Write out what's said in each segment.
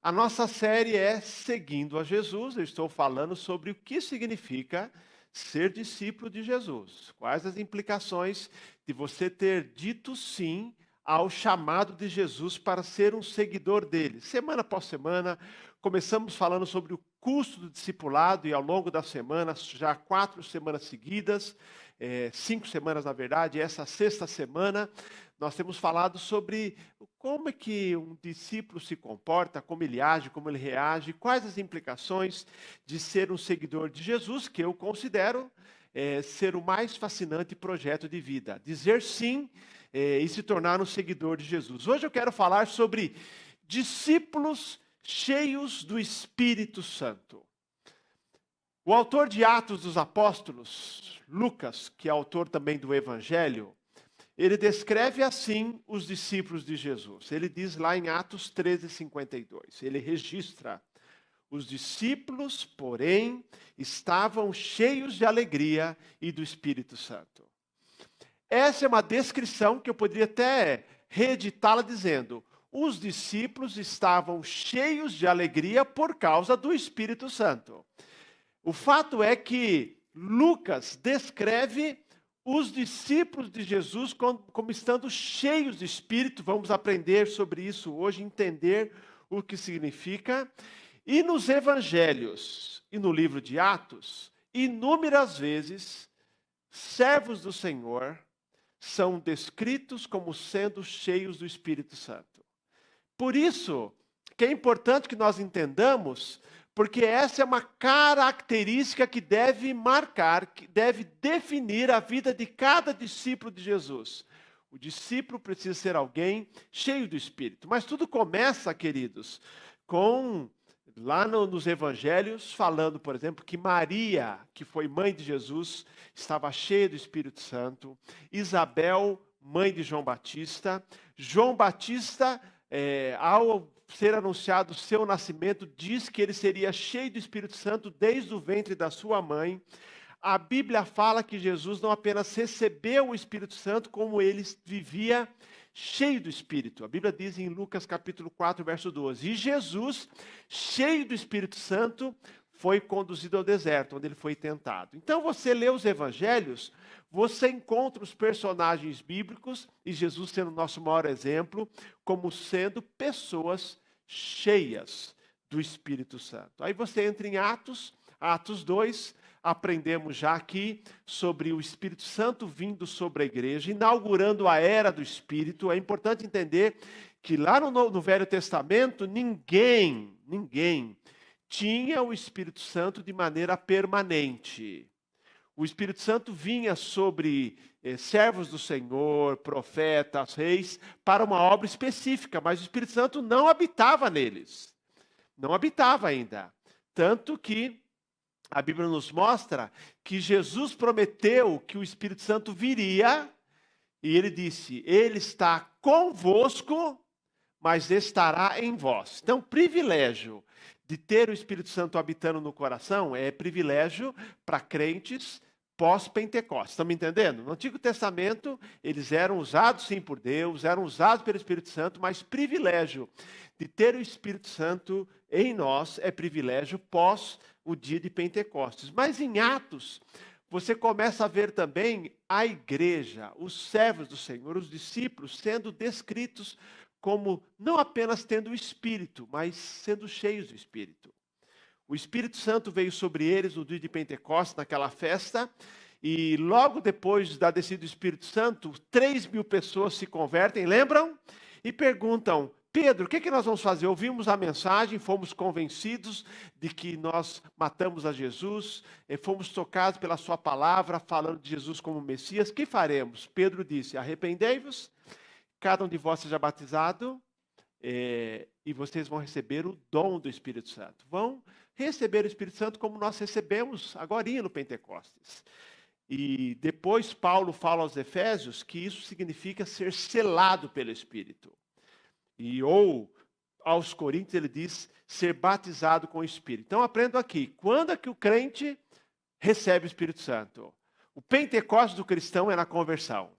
A nossa série é Seguindo a Jesus. Eu estou falando sobre o que significa ser discípulo de Jesus. Quais as implicações de você ter dito sim ao chamado de Jesus para ser um seguidor dele. Semana após semana, começamos falando sobre o custo do discipulado e ao longo da semana, já 4 semanas seguidas, 5 semanas na verdade, essa sexta semana, nós temos falado sobre como é que um discípulo se comporta, como ele age, como ele reage, quais as implicações de ser um seguidor de Jesus, que eu considero ser o mais fascinante projeto de vida. Dizer sim e se tornar um seguidor de Jesus. Hoje eu quero falar sobre discípulos cheios do Espírito Santo. O autor de Atos dos Apóstolos, Lucas, que é autor também do Evangelho, ele descreve assim os discípulos de Jesus. Ele diz lá em Atos 13:52, ele registra: os discípulos, porém, estavam cheios de alegria e do Espírito Santo. Essa é uma descrição que eu poderia até reeditá-la dizendo: os discípulos estavam cheios de alegria por causa do Espírito Santo. O fato é que Lucas descreve os discípulos de Jesus como estando cheios de Espírito. Vamos aprender sobre isso hoje, entender o que significa. E nos Evangelhos e no livro de Atos, inúmeras vezes, servos do Senhor são descritos como sendo cheios do Espírito Santo. Por isso que é importante que nós entendamos, porque essa é uma característica que deve marcar, que deve definir a vida de cada discípulo de Jesus. O discípulo precisa ser alguém cheio do Espírito. Mas tudo começa, queridos, com lá nos Evangelhos, falando, por exemplo, que Maria, que foi mãe de Jesus, estava cheia do Espírito Santo. Isabel, mãe de João Batista. João Batista, ao ser anunciado o seu nascimento, diz que ele seria cheio do Espírito Santo desde o ventre da sua mãe. A Bíblia fala que Jesus não apenas recebeu o Espírito Santo, como ele vivia cheio do Espírito. A Bíblia diz em Lucas capítulo 4, verso 12, e Jesus, cheio do Espírito Santo, foi conduzido ao deserto, onde ele foi tentado. Então você lê os evangelhos, você encontra os personagens bíblicos, e Jesus sendo o nosso maior exemplo, como sendo pessoas cheias do Espírito Santo. Aí você entra em Atos 2, aprendemos já aqui sobre o Espírito Santo vindo sobre a igreja, inaugurando a era do Espírito. É importante entender que lá no Velho Testamento, ninguém tinha o Espírito Santo de maneira permanente. O Espírito Santo vinha sobre servos do Senhor, profetas, reis, para uma obra específica, mas o Espírito Santo não habitava neles. Não habitava ainda. Tanto que a Bíblia nos mostra que Jesus prometeu que o Espírito Santo viria, e ele disse: ele está convosco, mas estará em vós. Então, privilégio de ter o Espírito Santo habitando no coração é privilégio para crentes pós-Pentecostes. Estão me entendendo? No Antigo Testamento, eles eram usados sim por Deus, eram usados pelo Espírito Santo, mas privilégio de ter o Espírito Santo em nós é privilégio pós o dia de Pentecostes. Mas em Atos, você começa a ver também a igreja, os servos do Senhor, os discípulos, sendo descritos como não apenas tendo o Espírito, mas sendo cheios do Espírito. O Espírito Santo veio sobre eles no dia de Pentecostes, naquela festa, e logo depois da descida do Espírito Santo, 3.000 pessoas se convertem, lembram? E perguntam: Pedro, o que nós vamos fazer? Ouvimos a mensagem, fomos convencidos de que nós matamos a Jesus, fomos tocados pela sua palavra, falando de Jesus como Messias, o que faremos? Pedro disse: arrependei-vos, cada um de vós seja batizado, e vocês vão receber o dom do Espírito Santo. Vão receber o Espírito Santo como nós recebemos agorinha no Pentecostes. E depois Paulo fala aos Efésios que isso significa ser selado pelo Espírito. Ou aos Coríntios ele diz ser batizado com o Espírito. Então aprendo aqui, quando é que o crente recebe o Espírito Santo? O Pentecostes do cristão é na conversão.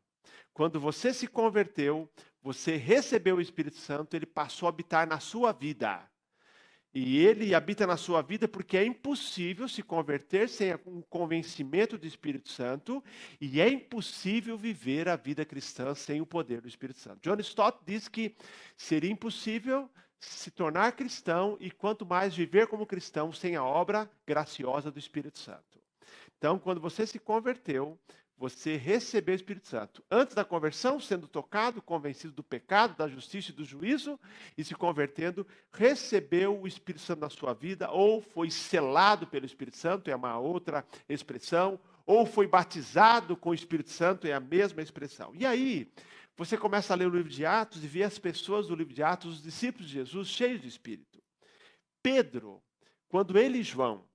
Quando você se converteu, você recebeu o Espírito Santo, ele passou a habitar na sua vida. E ele habita na sua vida porque é impossível se converter sem um convencimento do Espírito Santo e é impossível viver a vida cristã sem o poder do Espírito Santo. John Stott diz que seria impossível se tornar cristão e quanto mais viver como cristão sem a obra graciosa do Espírito Santo. Então, quando você se converteu, você recebeu o Espírito Santo. Antes da conversão, sendo tocado, convencido do pecado, da justiça e do juízo, e se convertendo, recebeu o Espírito Santo na sua vida, ou foi selado pelo Espírito Santo, é uma outra expressão, ou foi batizado com o Espírito Santo, é a mesma expressão. E aí, você começa a ler o livro de Atos e vê as pessoas do livro de Atos, os discípulos de Jesus, cheios de Espírito. Pedro, quando ele e João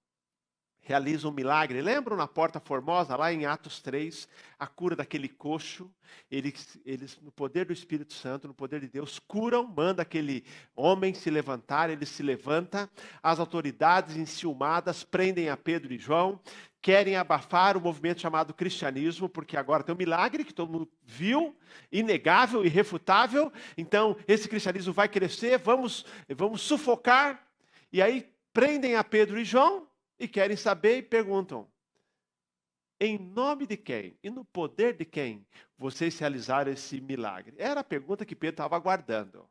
realiza um milagre. Lembram na Porta Formosa, lá em Atos 3, a cura daquele coxo? Eles, no poder do Espírito Santo, no poder de Deus, curam, manda aquele homem se levantar, ele se levanta, as autoridades enciumadas prendem a Pedro e João, querem abafar o movimento chamado cristianismo, porque agora tem um milagre que todo mundo viu, inegável, irrefutável, então esse cristianismo vai crescer, vamos sufocar, e aí prendem a Pedro e João, e querem saber e perguntam: em nome de quem e no poder de quem vocês realizaram esse milagre? Era a pergunta que Pedro estava aguardando.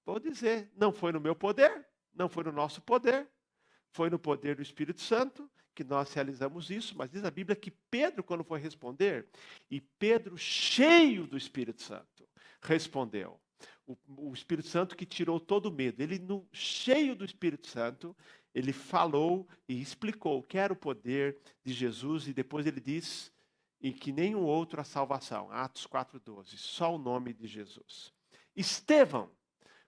Vou dizer, não foi no meu poder, não foi no nosso poder, foi no poder do Espírito Santo que nós realizamos isso, mas diz a Bíblia que Pedro, quando foi responder, e Pedro, cheio do Espírito Santo, respondeu. O Espírito Santo que tirou todo o medo. Ele, cheio do Espírito Santo, ele falou e explicou que era o poder de Jesus, e depois ele diz, e que nenhum outro a salvação. Atos 4,12, só o nome de Jesus. Estevão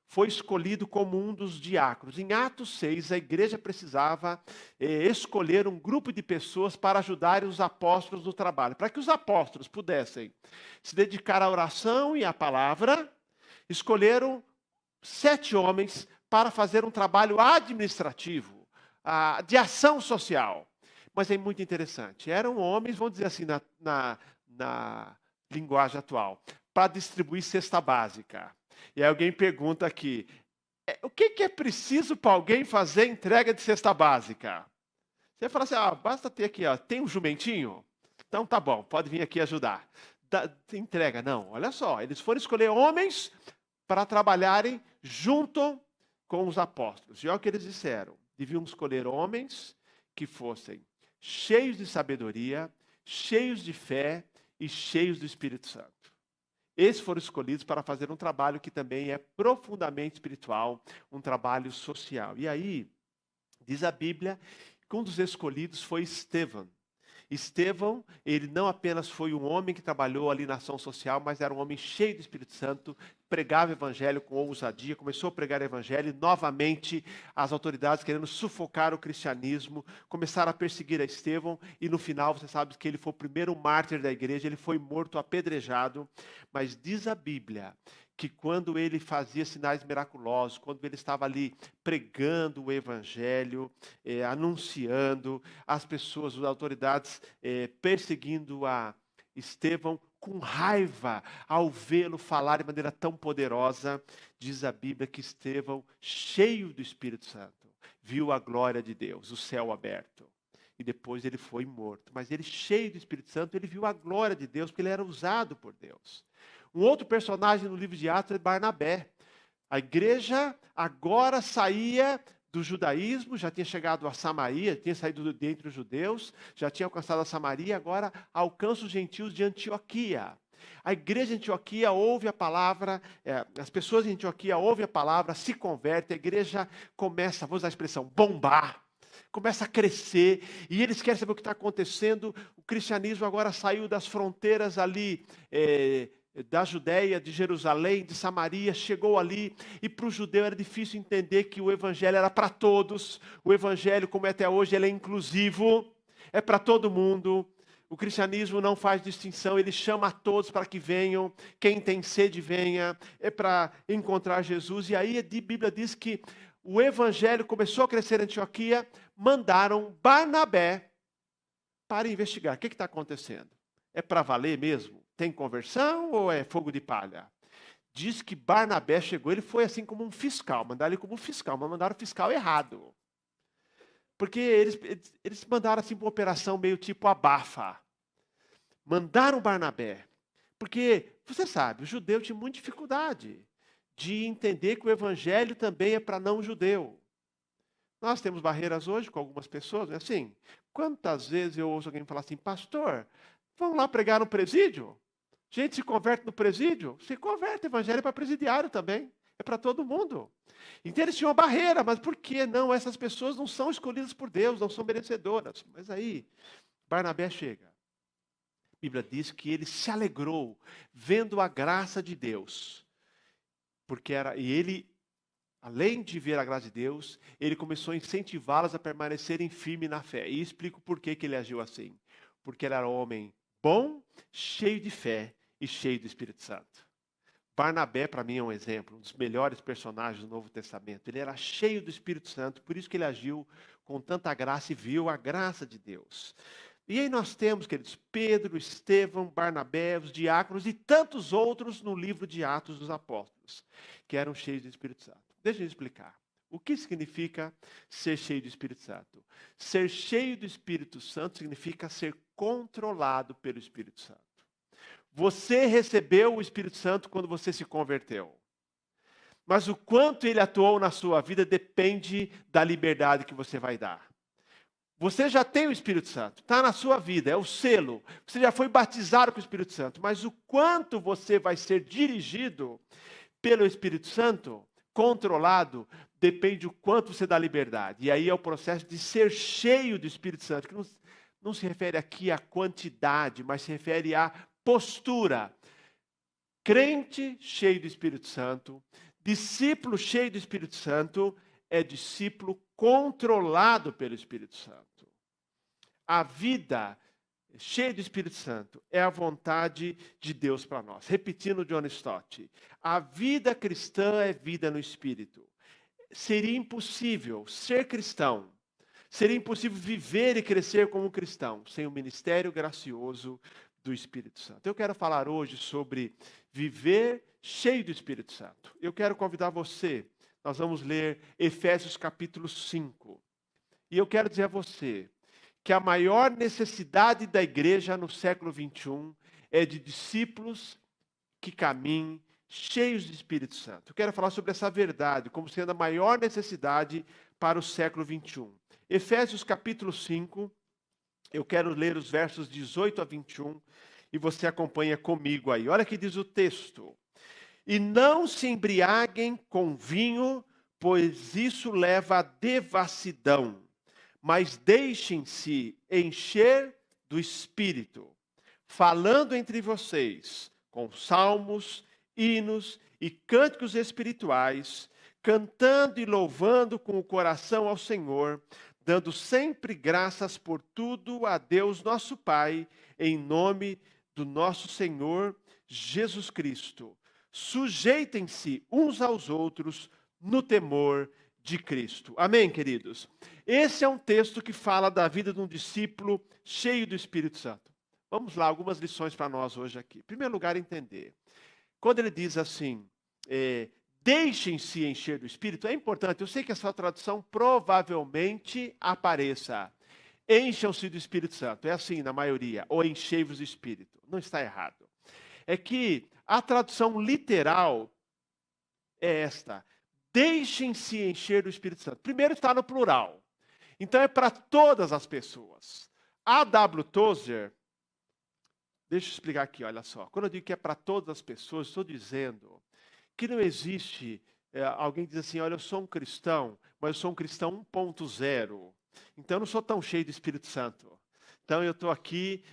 foi escolhido como um dos diáconos. Em Atos 6, a igreja precisava escolher um grupo de pessoas para ajudarem os apóstolos no trabalho. Para que os apóstolos pudessem se dedicar à oração e à palavra, escolheram 7 homens para fazer um trabalho administrativo, de ação social. Mas é muito interessante. Eram homens, vamos dizer assim, na linguagem atual, para distribuir cesta básica. E aí alguém pergunta aqui, o que é preciso para alguém fazer entrega de cesta básica? Você fala assim, basta ter aqui, tem um jumentinho? Então tá bom, pode vir aqui ajudar. Entrega, não, olha só, eles foram escolher homens para trabalharem junto com os apóstolos. E olha o que eles disseram. Deviam escolher homens que fossem cheios de sabedoria, cheios de fé e cheios do Espírito Santo. Esses foram escolhidos para fazer um trabalho que também é profundamente espiritual, um trabalho social. E aí, diz a Bíblia, que um dos escolhidos foi Estevão. Estevão, ele não apenas foi um homem que trabalhou ali na ação social, mas era um homem cheio do Espírito Santo, pregava o evangelho com ousadia, começou a pregar o evangelho e novamente as autoridades querendo sufocar o cristianismo, começaram a perseguir a Estevão e no final você sabe que ele foi o primeiro mártir da igreja, ele foi morto apedrejado, mas diz a Bíblia que quando ele fazia sinais miraculosos, quando ele estava ali pregando o evangelho, anunciando, as pessoas, as autoridades perseguindo a Estevão com raiva ao vê-lo falar de maneira tão poderosa, diz a Bíblia que Estevão, cheio do Espírito Santo, viu a glória de Deus, o céu aberto. E depois ele foi morto. Mas ele, cheio do Espírito Santo, ele viu a glória de Deus, porque ele era usado por Deus. Um outro personagem no livro de Atos é Barnabé. A igreja agora saía do judaísmo, já tinha chegado a Samaria, tinha saído dentre os judeus, já tinha alcançado a Samaria, agora alcança os gentios de Antioquia. A igreja de Antioquia ouve a palavra, as pessoas de Antioquia ouvem a palavra, se convertem, a igreja começa, vou usar a expressão, bombar. Começa a crescer, e eles querem saber o que está acontecendo. O cristianismo agora saiu das fronteiras ali, da Judéia, de Jerusalém, de Samaria, chegou ali, e para o judeu era difícil entender que o evangelho era para todos. O evangelho, como é até hoje, ele é inclusivo, é para todo mundo. O cristianismo não faz distinção, ele chama a todos para que venham, quem tem sede venha, é para encontrar Jesus. E aí a Bíblia diz que o evangelho começou a crescer em Antioquia, mandaram Barnabé para investigar. O que está acontecendo? É para valer mesmo? Tem conversão ou é fogo de palha? diz que Barnabé chegou, ele foi assim como um fiscal, mandaram ele como um fiscal, mas mandaram o fiscal errado. Porque eles mandaram assim para uma operação meio tipo abafa. Mandaram Barnabé. Porque, você sabe, o judeu tinha muita dificuldade de entender que o evangelho também é para não judeu. Nós temos barreiras hoje com algumas pessoas, não é assim? Quantas vezes eu ouço alguém falar assim, pastor, vamos lá pregar no presídio? Gente se converte no presídio? Se converte, o evangelho é para presidiário também. É para todo mundo. Então eles tinham uma barreira, mas por que não? Essas pessoas não são escolhidas por Deus, não são merecedoras. Mas aí, Barnabé chega. A Bíblia diz que ele se alegrou vendo a graça de Deus. E ele, além de ver a graça de Deus, ele começou a incentivá-las a permanecerem firmes na fé. E explico por que ele agiu assim. Porque ele era um homem bom, cheio de fé e cheio do Espírito Santo. Barnabé, para mim, é um exemplo, um dos melhores personagens do Novo Testamento. Ele era cheio do Espírito Santo, por isso que ele agiu com tanta graça e viu a graça de Deus. E aí nós temos, queridos, Pedro, Estevão, Barnabé, os diáconos e tantos outros no livro de Atos dos Apóstolos, que eram cheios do Espírito Santo. Deixa eu explicar. O que significa ser cheio do Espírito Santo? Ser cheio do Espírito Santo significa ser controlado pelo Espírito Santo. Você recebeu o Espírito Santo quando você se converteu. Mas o quanto ele atuou na sua vida depende da liberdade que você vai dar. Você já tem o Espírito Santo, está na sua vida, é o selo. Você já foi batizado com o Espírito Santo. Mas o quanto você vai ser dirigido pelo Espírito Santo, controlado, depende do quanto você dá liberdade. E aí é o processo de ser cheio do Espírito Santo, que não se refere aqui à quantidade, mas se refere à postura. Crente cheio do Espírito Santo, discípulo cheio do Espírito Santo, é discípulo controlado pelo Espírito Santo. A vida cheia do Espírito Santo é a vontade de Deus para nós. Repetindo John Stott, a vida cristã é vida no Espírito. Seria impossível ser cristão, seria impossível viver e crescer como cristão sem o ministério gracioso do Espírito Santo. Eu quero falar hoje sobre viver cheio do Espírito Santo. Eu quero convidar você, nós vamos ler Efésios capítulo 5. E eu quero dizer a você que a maior necessidade da igreja no século 21 é de discípulos que caminhem cheios do Espírito Santo. Eu quero falar sobre essa verdade como sendo a maior necessidade para o século 21. Efésios capítulo 5, eu quero ler os versos 18 a 21 e você acompanha comigo aí. Olha que diz o texto. E não se embriaguem com vinho, pois isso leva à devassidão, mas deixem-se encher do Espírito, falando entre vocês com salmos, hinos e cânticos espirituais, cantando e louvando com o coração ao Senhor, dando sempre graças por tudo a Deus nosso Pai, em nome do nosso Senhor Jesus Cristo. Sujeitem-se uns aos outros no temor de Cristo. Amém, queridos? Esse é um texto que fala da vida de um discípulo cheio do Espírito Santo. Vamos lá, algumas lições para nós hoje aqui. Em primeiro lugar, entender. Quando ele diz assim, deixem-se encher do Espírito, é importante, eu sei que essa tradução provavelmente apareça. Encham-se do Espírito Santo, é assim na maioria, ou enchei-vos do Espírito. Não está errado. É que a tradução literal é esta. Deixem-se encher do Espírito Santo. Primeiro está no plural. Então é para todas as pessoas. A W. Tozer, deixa eu explicar aqui, olha só. Quando eu digo que é para todas as pessoas, estou dizendo que não existe, alguém diz assim, olha, eu sou um cristão, mas eu sou um cristão 1.0. Então eu não sou tão cheio do Espírito Santo. Então eu estou aqui,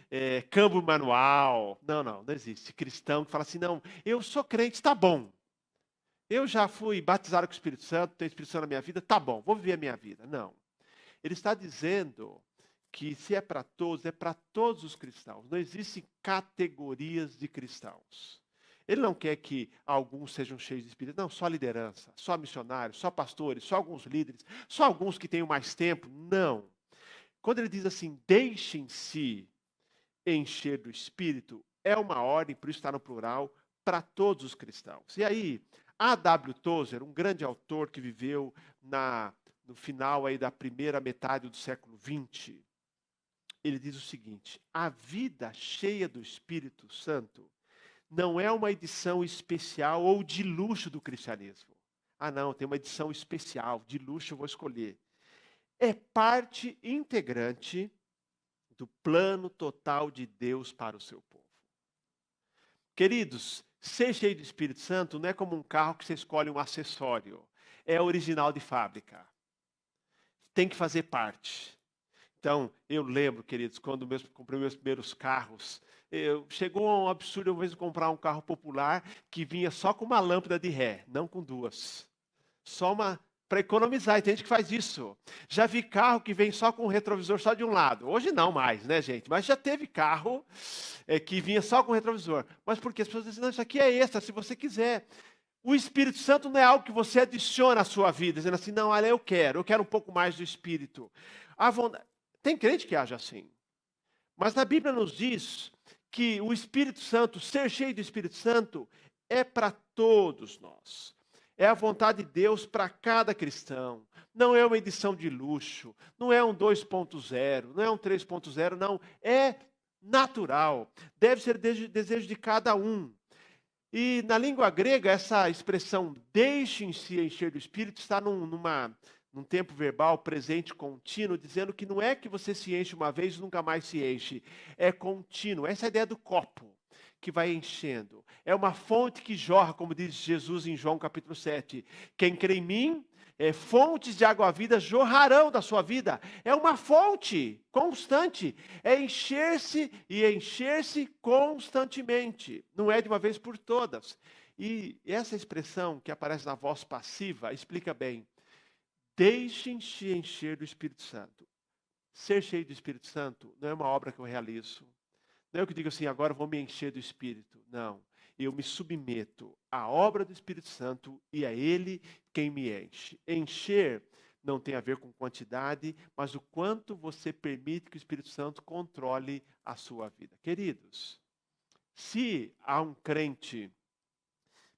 câmbio manual. Não existe. Cristão que fala assim, não, eu sou crente, está bom. Eu já fui batizado com o Espírito Santo, tenho o Espírito Santo na minha vida, tá bom, vou viver a minha vida. Não. Ele está dizendo que se é para todos, é para todos os cristãos. Não existem categorias de cristãos. Ele não quer que alguns sejam cheios de Espírito. Não, só liderança, só missionários, só pastores, só alguns líderes, só alguns que tenham mais tempo. Não. Quando ele diz assim, deixem-se encher do Espírito, é uma ordem, por isso está no plural, para todos os cristãos. E aí, A.W. Tozer, um grande autor que viveu no final aí da primeira metade do século XX, ele diz o seguinte: a vida cheia do Espírito Santo não é uma edição especial ou de luxo do cristianismo. Ah, não, tem uma edição especial, de luxo eu vou escolher. É parte integrante do plano total de Deus para o seu povo. Queridos, ser cheio do Espírito Santo não é como um carro que você escolhe um acessório. É original de fábrica. Tem que fazer parte. Então, eu lembro, queridos, quando comprei meus primeiros carros, chegou a um absurdo eu mesmo comprar um carro popular que vinha só com uma lâmpada de ré, não com duas. Só uma, para economizar, e tem gente que faz isso. Já vi carro que vem só com o retrovisor só de um lado. Hoje não mais, né, gente? Mas já teve carro que vinha só com o retrovisor. Mas porque as pessoas dizem, não, isso aqui é extra, se você quiser. O Espírito Santo não é algo que você adiciona à sua vida, dizendo assim, não, olha, eu quero um pouco mais do Espírito. Tem crente que age assim. Mas na Bíblia nos diz que o Espírito Santo, ser cheio do Espírito Santo, é para todos nós. É a vontade de Deus para cada cristão. Não é uma edição de luxo, não é um 2.0, não é um 3.0, não. É natural. Deve ser desejo de cada um. E na língua grega, essa expressão deixem-se encher do Espírito está num tempo verbal presente contínuo, dizendo que não é que você se enche uma vez e nunca mais se enche. É contínuo. Essa é a ideia do copo que vai enchendo. É uma fonte que jorra, como diz Jesus em João capítulo 7. Quem crê em mim, fontes de água-vida jorrarão da sua vida. É uma fonte constante. É encher-se e encher-se constantemente. Não é de uma vez por todas. E essa expressão que aparece na voz passiva explica bem. Deixem-se encher do Espírito Santo. Ser cheio do Espírito Santo não é uma obra que eu realizo. Não é eu que digo assim, agora vou me encher do Espírito. Não. Eu me submeto à obra do Espírito Santo e é Ele quem me enche. Encher não tem a ver com quantidade, mas o quanto você permite que o Espírito Santo controle a sua vida. Queridos, se há um crente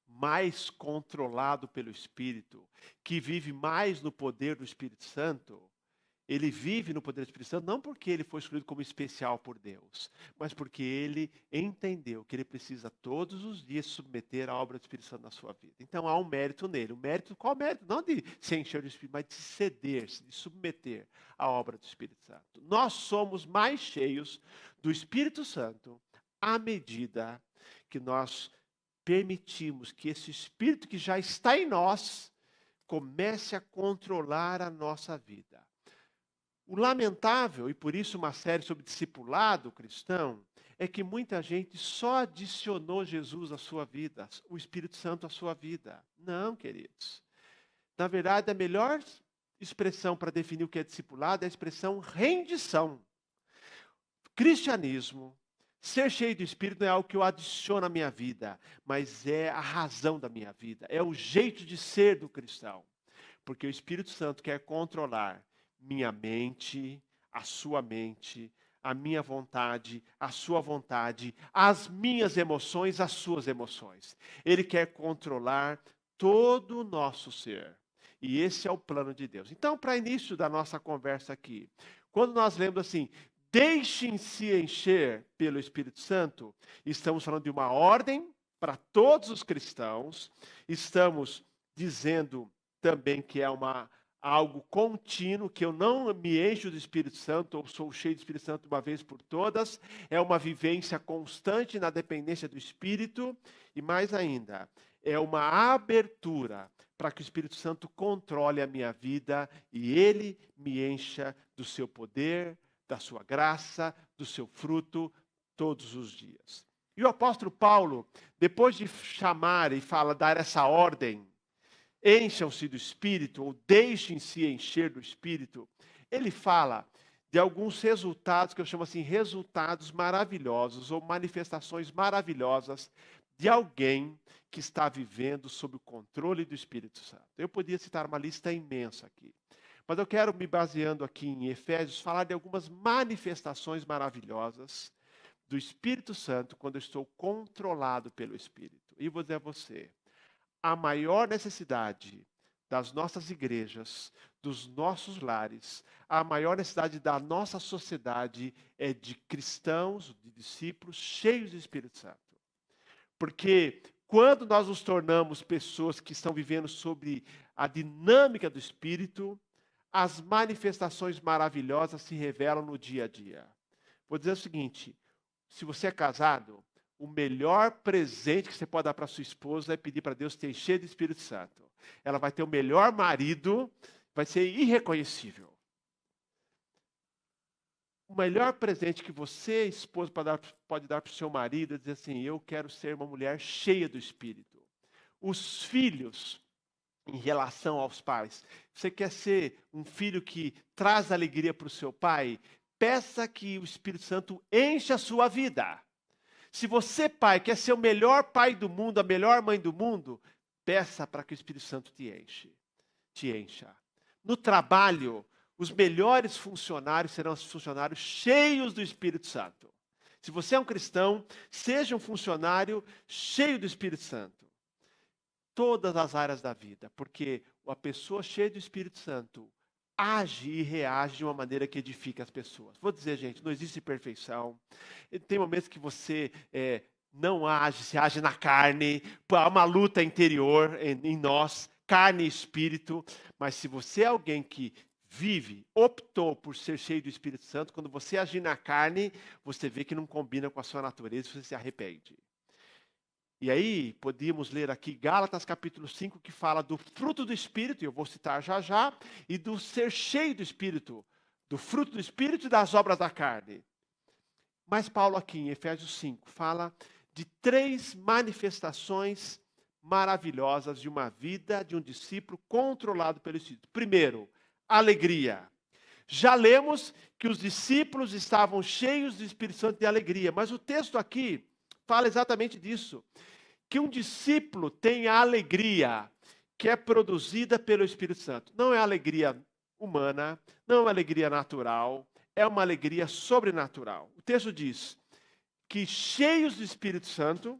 mais controlado pelo Espírito, que vive mais no poder do Espírito Santo, ele vive no poder do Espírito Santo não porque ele foi escolhido como especial por Deus, mas porque ele entendeu que ele precisa todos os dias submeter a obra do Espírito Santo na sua vida. Então há um mérito nele. O mérito, qual o mérito? Não de se encher do Espírito, mas de ceder-se, de submeter a obra do Espírito Santo. Nós somos mais cheios do Espírito Santo à medida que nós permitimos que esse Espírito que já está em nós comece a controlar a nossa vida. O lamentável, e por isso uma série sobre discipulado cristão, é que muita gente só adicionou Jesus à sua vida, o Espírito Santo à sua vida. Não, queridos. Na verdade, a melhor expressão para definir o que é discipulado é a expressão rendição. Cristianismo, ser cheio do Espírito não é algo que eu adiciono à minha vida, mas é a razão da minha vida, é o jeito de ser do cristão. Porque o Espírito Santo quer controlar minha mente, a minha vontade, a sua vontade, as minhas emoções, as suas emoções. Ele quer controlar todo o nosso ser. E esse é o plano de Deus. Então, para início da nossa conversa aqui, quando nós lemos assim, deixem-se encher pelo Espírito Santo, estamos falando de uma ordem para todos os cristãos, estamos dizendo também que é algo contínuo, que eu não me encho do Espírito Santo, ou sou cheio do Espírito Santo uma vez por todas, é uma vivência constante na dependência do Espírito, e mais ainda, é uma abertura para que o Espírito Santo controle a minha vida e Ele me encha do seu poder, da sua graça, do seu fruto, todos os dias. E o apóstolo Paulo, depois de chamar e dar essa ordem, encham-se do Espírito, ou deixem-se encher do Espírito, ele fala de alguns resultados, que eu chamo assim, resultados maravilhosos, ou manifestações maravilhosas de alguém que está vivendo sob o controle do Espírito Santo. Eu podia citar uma lista imensa aqui, mas eu quero, me baseando aqui em Efésios, falar de algumas manifestações maravilhosas do Espírito Santo quando eu estou controlado pelo Espírito. E vou dizer a você, a maior necessidade das nossas igrejas, dos nossos lares, a maior necessidade da nossa sociedade é de cristãos, de discípulos cheios do Espírito Santo. Porque quando nós nos tornamos pessoas que estão vivendo sobre a dinâmica do Espírito, as manifestações maravilhosas se revelam no dia a dia. Vou dizer o seguinte, se você é casado, o melhor presente que você pode dar para sua esposa é pedir para Deus te encher de Espírito Santo. Ela vai ter o melhor marido, vai ser irreconhecível. O melhor presente que você, esposa, pode dar para o seu marido é dizer assim, eu quero ser uma mulher cheia do Espírito. Os filhos, em relação aos pais, você quer ser um filho que traz alegria para o seu pai? Peça que o Espírito Santo encha a sua vida. Se você, pai, quer ser o melhor pai do mundo, a melhor mãe do mundo, peça para que o Espírito Santo te encha. No trabalho, os melhores funcionários serão os funcionários cheios do Espírito Santo. Se você é um cristão, seja um funcionário cheio do Espírito Santo. Todas as áreas da vida, porque a pessoa cheia do Espírito Santo age e reage de uma maneira que edifica as pessoas. Vou dizer, gente, não existe perfeição. Tem momentos que você não age, se age na carne, há uma luta interior em nós, carne e espírito, mas se você é alguém que optou por ser cheio do Espírito Santo, quando você agir na carne, você vê que não combina com a sua natureza e você se arrepende. E aí, podíamos ler aqui Gálatas capítulo 5, que fala do fruto do Espírito, e eu vou citar já, e do ser cheio do Espírito, do fruto do Espírito e das obras da carne. Mas Paulo aqui em Efésios 5 fala de 3 manifestações maravilhosas de uma vida de um discípulo controlado pelo Espírito. Primeiro, alegria. Já lemos que os discípulos estavam cheios do Espírito Santo de alegria, mas o texto aqui fala exatamente disso, que um discípulo tem a alegria que é produzida pelo Espírito Santo. Não é alegria humana, não é uma alegria natural, é uma alegria sobrenatural. O texto diz que cheios do Espírito Santo,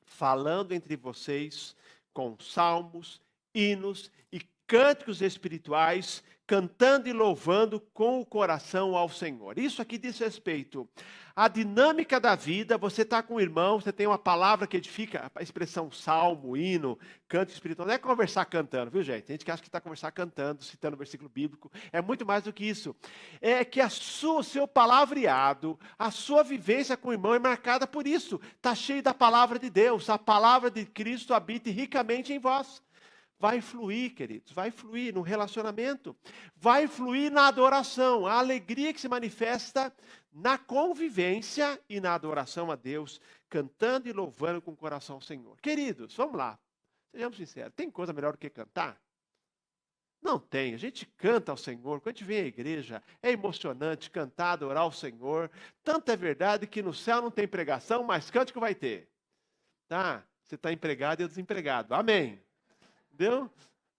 falando entre vocês com salmos, hinos e cânticos espirituais, cantando e louvando com o coração ao Senhor. Isso aqui diz respeito à dinâmica da vida. Você está com o irmão, você tem uma palavra que edifica, a expressão salmo, hino, canto espiritual. Não é conversar cantando, viu, gente? Tem gente que acha que está conversando cantando, citando o versículo bíblico. É muito mais do que isso. É que o seu palavreado, a sua vivência com o irmão é marcada por isso. Está cheio da palavra de Deus. A palavra de Cristo habita ricamente em vós. Vai fluir, queridos, vai fluir no relacionamento, vai fluir na adoração, a alegria que se manifesta na convivência e na adoração a Deus, cantando e louvando com o coração ao Senhor. Queridos, vamos lá, sejamos sinceros, tem coisa melhor do que cantar? Não tem, a gente canta ao Senhor, quando a gente vem à igreja, é emocionante cantar, adorar ao Senhor, tanto é verdade que no céu não tem pregação, mas cântico vai ter, tá? Você está empregado e eu desempregado, amém. Entendeu?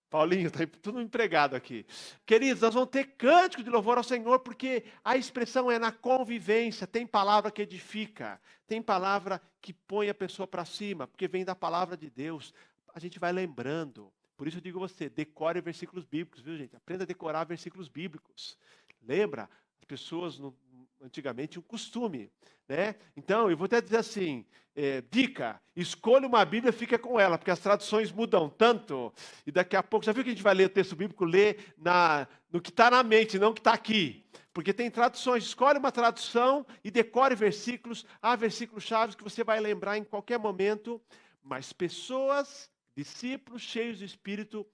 Paulinho, está tudo empregado aqui. Queridos, nós vamos ter cântico de louvor ao Senhor, porque a expressão é na convivência. Tem palavra que edifica, tem palavra que põe a pessoa para cima, porque vem da palavra de Deus. A gente vai lembrando. Por isso eu digo a você, decore versículos bíblicos, viu, gente? Aprenda a decorar versículos bíblicos. Lembra? As pessoas antigamente tinham costume, né? Então, eu vou até dizer assim, dica, escolha uma Bíblia e fica com ela, porque as traduções mudam tanto, e daqui a pouco, já viu que a gente vai ler o texto bíblico, ler no que está na mente, não no que está aqui, porque tem traduções, escolhe uma tradução e decore versículos, há versículos chaves que você vai lembrar em qualquer momento, mas pessoas, discípulos cheios de Espírito,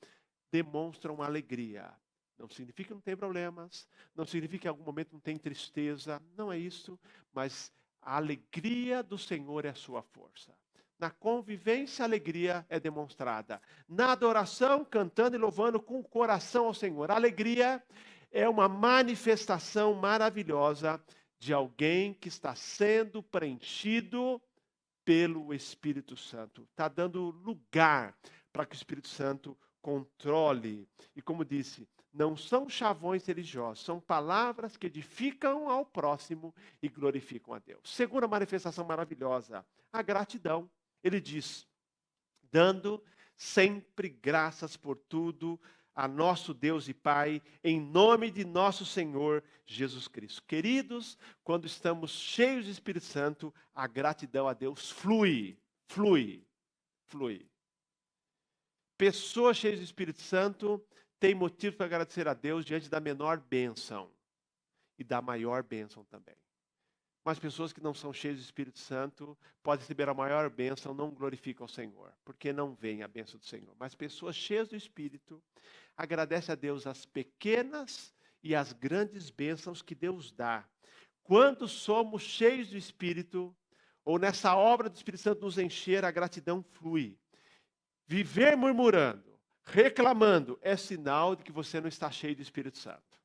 demonstram alegria. Não significa que não tem problemas, não significa que em algum momento não tem tristeza, não é isso, mas a alegria do Senhor é a sua força. Na convivência, a alegria é demonstrada. Na adoração, cantando e louvando com o coração ao Senhor. A alegria é uma manifestação maravilhosa de alguém que está sendo preenchido pelo Espírito Santo. Está dando lugar para que o Espírito Santo controle. E como disse, não são chavões religiosos, são palavras que edificam ao próximo e glorificam a Deus. Segunda manifestação maravilhosa, a gratidão. Ele diz, dando sempre graças por tudo a nosso Deus e Pai, em nome de nosso Senhor Jesus Cristo. Queridos, quando estamos cheios do Espírito Santo, a gratidão a Deus flui, flui, flui. Pessoas cheias do Espírito Santo têm motivo para agradecer a Deus diante da menor bênção e da maior bênção também. Mas pessoas que não são cheias do Espírito Santo podem receber a maior bênção, não glorificam o Senhor, porque não veem a bênção do Senhor. Mas pessoas cheias do Espírito agradecem a Deus as pequenas e as grandes bênçãos que Deus dá. Quando somos cheios do Espírito, ou nessa obra do Espírito Santo nos encher, a gratidão flui. Viver murmurando, reclamando, é sinal de que você não está cheio do Espírito Santo.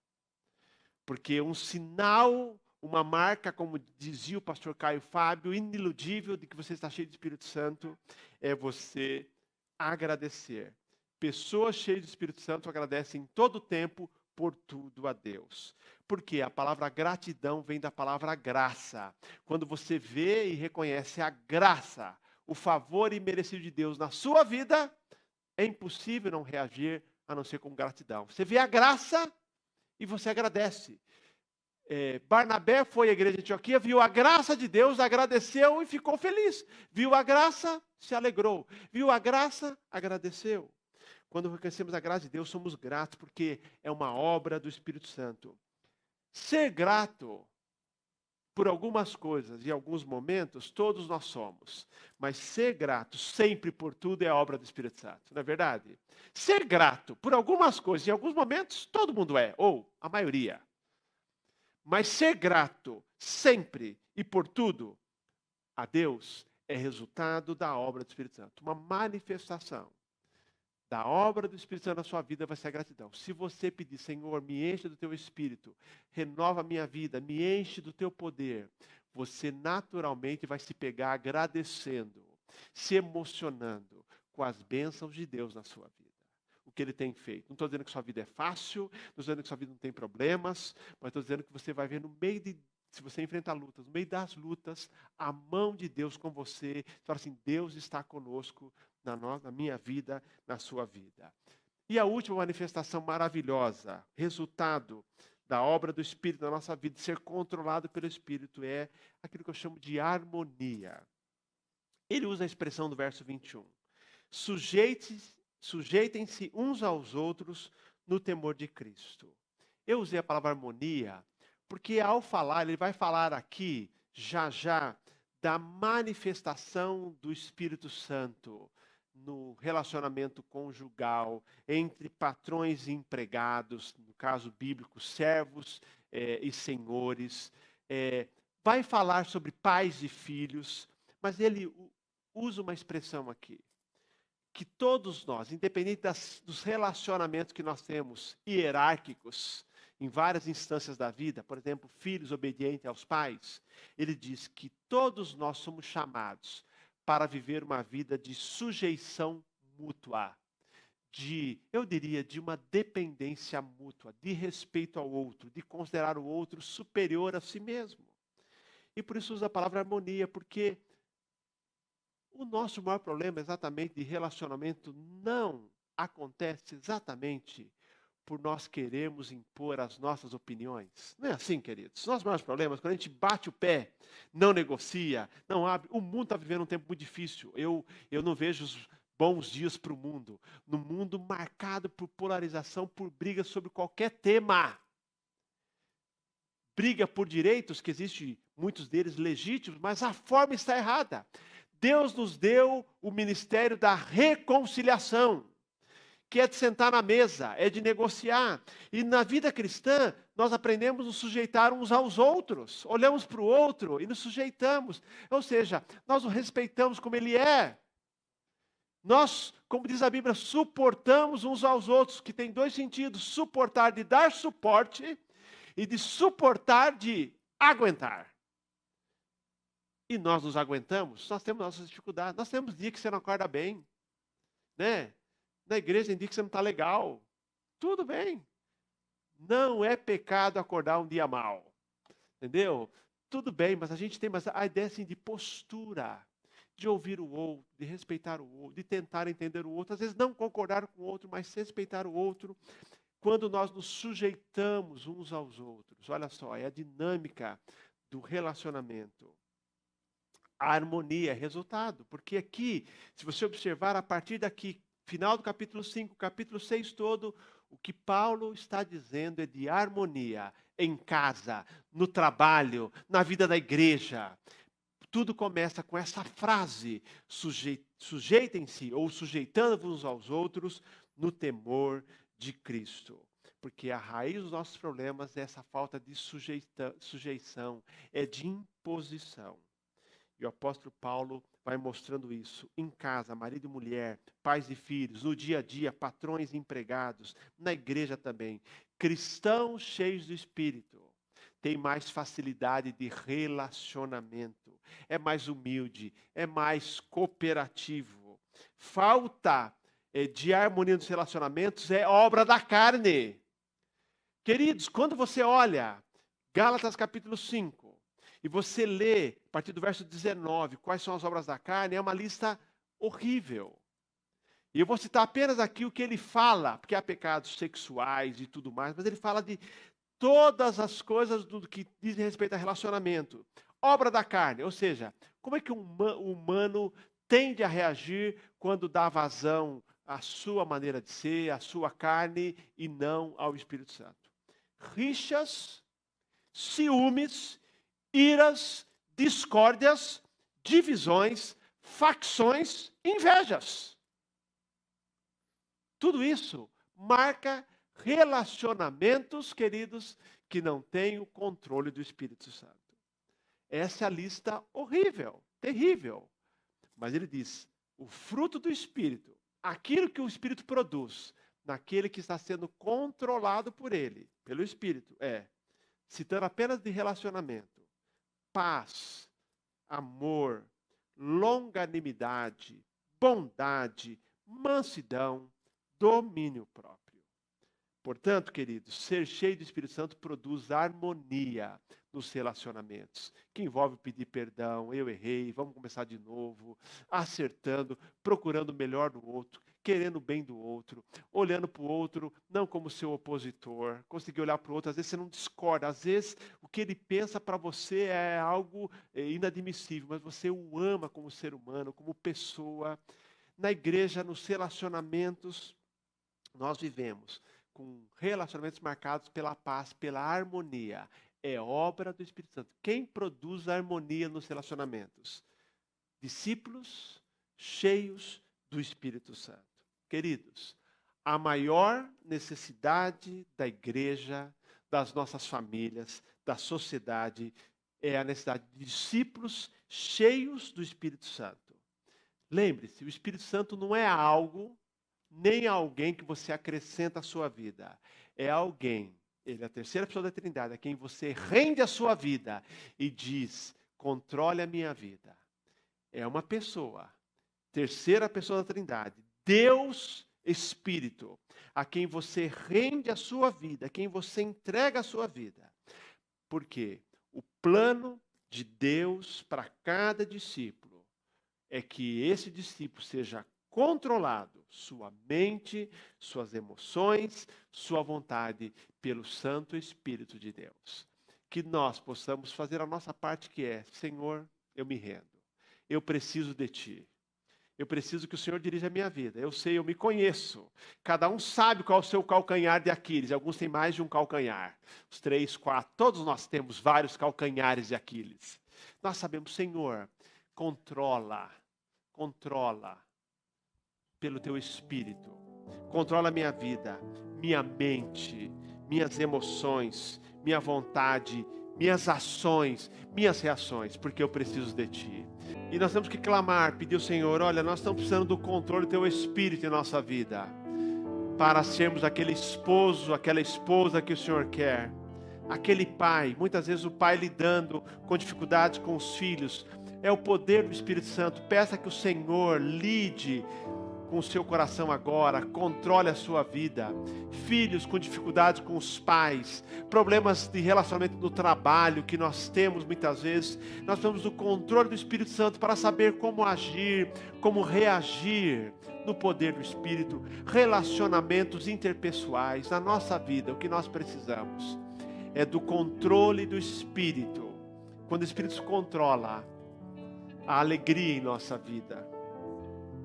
Porque um sinal, uma marca, como dizia o pastor Caio Fábio, iniludível de que você está cheio do Espírito Santo, é você agradecer. Pessoas cheias do Espírito Santo agradecem todo o tempo por tudo a Deus. Porque a palavra gratidão vem da palavra graça. Quando você vê e reconhece a graça, o favor imerecido de Deus na sua vida, é impossível não reagir a não ser com gratidão. Você vê a graça e você agradece. Barnabé foi à igreja de Antioquia, viu a graça de Deus, agradeceu e ficou feliz. Viu a graça, se alegrou. Viu a graça, agradeceu. Quando reconhecemos a graça de Deus, somos gratos, porque é uma obra do Espírito Santo. Ser grato por algumas coisas, em alguns momentos, todos nós somos. Mas ser grato sempre por tudo é a obra do Espírito Santo, não é verdade? Ser grato por algumas coisas, em alguns momentos, todo mundo é, ou a maioria. Mas ser grato sempre e por tudo a Deus é resultado da obra do Espírito Santo. Uma manifestação da obra do Espírito Santo na sua vida vai ser a gratidão. Se você pedir, Senhor, me enche do teu Espírito, renova a minha vida, me enche do teu poder, você naturalmente vai se pegar agradecendo, se emocionando com as bênçãos de Deus na sua vida. O que Ele tem feito. Não estou dizendo que sua vida é fácil, não estou dizendo que sua vida não tem problemas, mas estou dizendo que você vai ver no meio de, se você enfrenta lutas, no meio das lutas, a mão de Deus com você. Você fala assim, Deus está conosco na minha vida, na sua vida. E a última manifestação maravilhosa, resultado da obra do Espírito na nossa vida, ser controlado pelo Espírito, é aquilo que eu chamo de harmonia. Ele usa a expressão do verso 21. Sujeitem-se uns aos outros no temor de Cristo. Eu usei a palavra harmonia, porque ao falar, ele vai falar aqui, já, da manifestação do Espírito Santo no relacionamento conjugal, entre patrões e empregados, no caso bíblico, servos e senhores. Vai falar sobre pais e filhos, mas ele usa uma expressão aqui, que todos nós, independente dos relacionamentos que nós temos, hierárquicos, em várias instâncias da vida, por exemplo, filhos obedientes aos pais, ele diz que todos nós somos chamados para viver uma vida de sujeição mútua, eu diria, de uma dependência mútua, de respeito ao outro, de considerar o outro superior a si mesmo. E por isso usa a palavra harmonia, porque o nosso maior problema exatamente de relacionamento não acontece exatamente por nós queremos impor as nossas opiniões. Não é assim, queridos? Nossos maiores problemas, quando a gente bate o pé, não negocia, não abre. O mundo está vivendo um tempo muito difícil. Eu não vejo os bons dias para o mundo. No mundo marcado por polarização, por briga sobre qualquer tema. Briga por direitos, que existem muitos deles legítimos, mas a forma está errada. Deus nos deu o ministério da reconciliação, que é de sentar na mesa, é de negociar. E na vida cristã, nós aprendemos a nos sujeitar uns aos outros. Olhamos para o outro e nos sujeitamos. Ou seja, nós o respeitamos como ele é. Nós, como diz a Bíblia, suportamos uns aos outros, que tem dois sentidos. Suportar de dar suporte e de suportar de aguentar. E nós nos aguentamos, nós temos nossas dificuldades. Nós temos dia que você não acorda bem, né? Na igreja tem dia que você não está legal. Tudo bem. Não é pecado acordar um dia mal. Entendeu? Tudo bem, mas a gente tem a ideia assim, de postura, de ouvir o outro, de respeitar o outro, de tentar entender o outro, às vezes não concordar com o outro, mas respeitar o outro, quando nós nos sujeitamos uns aos outros. Olha só, é a dinâmica do relacionamento. A harmonia é resultado, porque aqui, se você observar a partir daqui, final do capítulo 5, capítulo 6 todo, o que Paulo está dizendo é de harmonia em casa, no trabalho, na vida da igreja. Tudo começa com essa frase: sujeitem-se ou sujeitando-vos uns aos outros no temor de Cristo. Porque a raiz dos nossos problemas é essa falta de sujeição, é de imposição. E o apóstolo Paulo vai mostrando isso em casa, marido e mulher, pais e filhos, no dia a dia, patrões e empregados, na igreja também. Cristãos cheios do Espírito têm mais facilidade de relacionamento, é mais humilde, é mais cooperativo. Falta de harmonia nos relacionamentos é obra da carne. Queridos, quando você olha Gálatas capítulo 5, e você lê, a partir do verso 19, quais são as obras da carne, é uma lista horrível. E eu vou citar apenas aqui o que ele fala, porque há pecados sexuais e tudo mais, mas ele fala de todas as coisas do que dizem respeito a relacionamento. Obra da carne, ou seja, como é que o humano tende a reagir quando dá vazão à sua maneira de ser, à sua carne e não ao Espírito Santo. Rixas, ciúmes, iras, discórdias, divisões, facções, invejas. Tudo isso marca relacionamentos, queridos, que não têm o controle do Espírito Santo. Essa é a lista horrível, terrível. Mas ele diz, o fruto do Espírito, aquilo que o Espírito produz, naquele que está sendo controlado por ele, pelo Espírito, citando apenas de relacionamento, paz, amor, longanimidade, bondade, mansidão, domínio próprio. Portanto, queridos, ser cheio do Espírito Santo produz harmonia nos relacionamentos, que envolve pedir perdão, eu errei, vamos começar de novo, acertando, procurando o melhor do outro, querendo o bem do outro, olhando para o outro não como seu opositor, conseguir olhar para o outro, às vezes você não discorda, às vezes o que ele pensa para você é algo inadmissível, mas você o ama como ser humano, como pessoa. Na igreja, nos relacionamentos, nós vivemos com relacionamentos marcados pela paz, pela harmonia. É obra do Espírito Santo. Quem produz a harmonia nos relacionamentos? Discípulos cheios do Espírito Santo. Queridos, a maior necessidade da igreja, das nossas famílias, da sociedade, é a necessidade de discípulos cheios do Espírito Santo. Lembre-se, o Espírito Santo não é algo, nem alguém que você acrescenta à sua vida. É alguém, ele é a terceira pessoa da Trindade, a quem você rende a sua vida e diz, controle a minha vida. É uma pessoa, terceira pessoa da Trindade, Deus Espírito, a quem você rende a sua vida, a quem você entrega a sua vida. Por quê? O plano de Deus para cada discípulo é que esse discípulo seja controlado, sua mente, suas emoções, sua vontade, pelo Santo Espírito de Deus. Que nós possamos fazer a nossa parte, que é, Senhor, eu me rendo. Eu preciso de Ti. Eu preciso que o Senhor dirija a minha vida. Eu sei, eu me conheço. Cada um sabe qual é o seu calcanhar de Aquiles. Alguns têm mais de um calcanhar. Os 3, 4, todos nós temos vários calcanhares de Aquiles. Nós sabemos, Senhor, controla pelo Teu Espírito. Controla a minha vida, minha mente, minhas emoções, minha vontade, minhas ações, minhas reações, porque eu preciso de Ti. E nós temos que clamar, pedir ao Senhor, olha, nós estamos precisando do controle do Teu Espírito em nossa vida, para sermos aquele esposo, aquela esposa que o Senhor quer. Aquele pai, muitas vezes o pai lidando com dificuldades com os filhos, é o poder do Espírito Santo. Peça que o Senhor lide com o seu coração agora, controle a sua vida. Filhos com dificuldades com os pais, problemas de relacionamento no trabalho que nós temos muitas vezes, nós temos o controle do Espírito Santo para saber como agir, como reagir no poder do Espírito. Relacionamentos interpessoais na nossa vida, o que nós precisamos é do controle do Espírito. Quando o Espírito se controla, a alegria em nossa vida,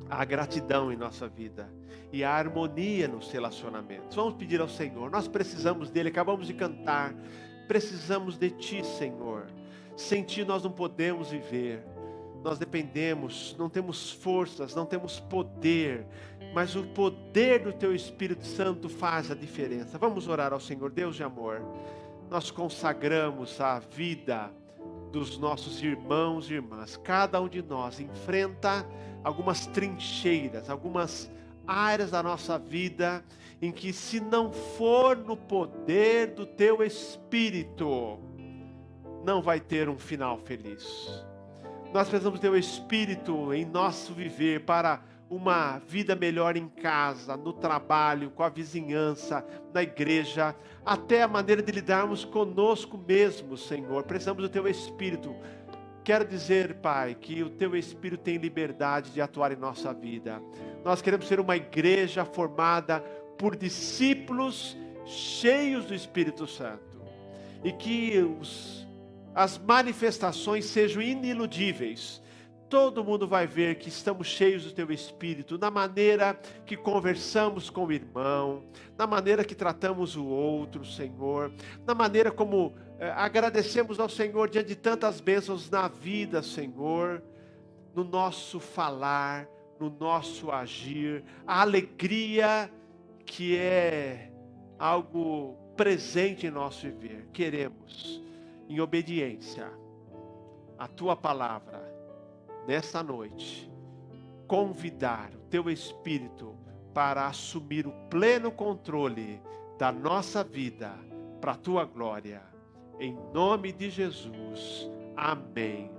a gratidão em nossa vida e a harmonia nos relacionamentos. Vamos pedir ao Senhor, nós precisamos dele, acabamos de cantar, precisamos de ti, Senhor. Sem ti nós não podemos viver, nós dependemos, não temos forças, não temos poder, mas o poder do teu Espírito Santo faz a diferença. Vamos orar ao Senhor. Deus de amor, nós consagramos a vida dos nossos irmãos e irmãs. Cada um de nós enfrenta algumas trincheiras, algumas áreas da nossa vida em que, se não for no poder do teu Espírito, não vai ter um final feliz. Nós precisamos do teu Espírito em nosso viver para uma vida melhor em casa, no trabalho, com a vizinhança, na igreja, até a maneira de lidarmos conosco mesmo, Senhor. Precisamos do teu Espírito. Quero dizer, Pai, que o teu Espírito tem liberdade de atuar em nossa vida. Nós queremos ser uma igreja formada por discípulos cheios do Espírito Santo. E que as manifestações sejam iniludíveis. Todo mundo vai ver que estamos cheios do teu Espírito, na maneira que conversamos com o irmão, na maneira que tratamos o outro, Senhor, na maneira como agradecemos ao Senhor diante de tantas bênçãos na vida, Senhor, no nosso falar, no nosso agir, a alegria que é algo presente em nosso viver. Queremos, em obediência à tua palavra, nessa noite, convidar o teu Espírito para assumir o pleno controle da nossa vida, para a tua glória. Em nome de Jesus. Amém.